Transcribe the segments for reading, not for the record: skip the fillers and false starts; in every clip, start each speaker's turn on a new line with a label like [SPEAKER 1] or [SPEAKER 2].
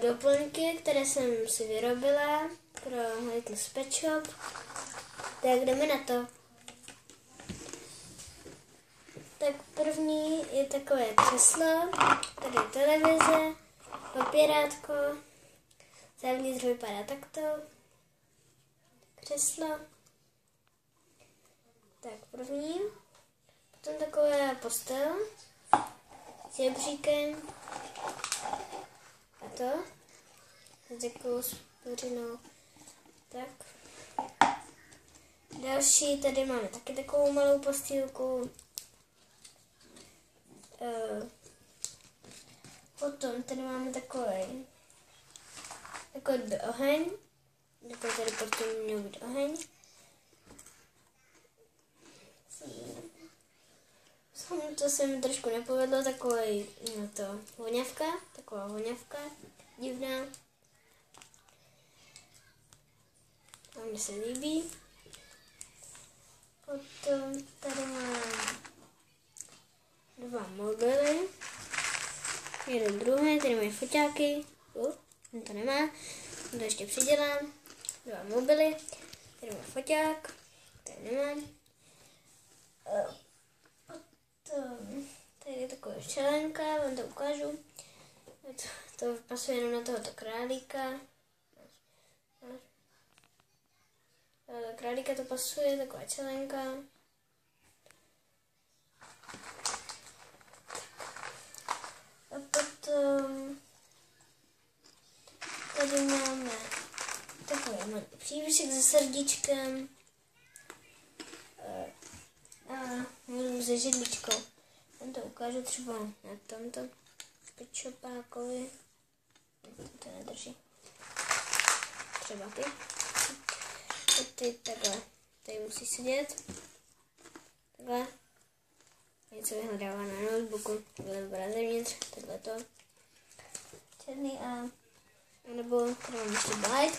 [SPEAKER 1] doplňky, které jsem si vyrobila pro Little Pet Shop. Tak jdeme na to. Tak první je takové křeslo, tady je televize, papírátko, zevnitř vypadá takto, křeslo, tak první, potom takové postel s jebříkem a to, s takovou spořinou, tak. Další, tady máme taky takovou malou postýlku. Potom tady máme takový oheň. Tady pod tím měl být oheň. To se mi trošku nepovedlo, taková voňavka, divná. A mně se líbí. Potom tady mám dva mobily. Jeden druhý, tady mají foťáky. To nemá. To ještě přidělám. Dva mobily. Tady má foťák. Tady nemám. Potom tady je taková čelenka, vám to ukážu. To pasuje jenom na tohoto králíka. Králíka to pasuje, taková čelenka. A potom tady máme takový malý přívěšek se srdíčkem a se židličkou. Tam to ukážu třeba na tomto pečopákovi. To nedrží. Třeba ty. Ty takhle. Tady musí sedět. Takhle. Něco vyhledává na notebooku. Takhle vypadá zevnitř. Takhle to. Černý a nebo tady mám ještě bajt.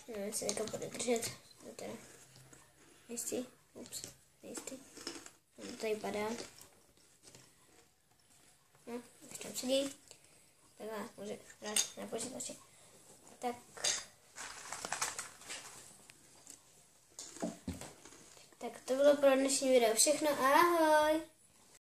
[SPEAKER 1] Nevím, jestli někam bude držet. Teda. Nejistý. Ups. Nejistý. To tady padá. No, už tam sedí. Takhle. Může hrát na počítači. Tak. Tak to bylo pro dnešní video všechno. Ahoj!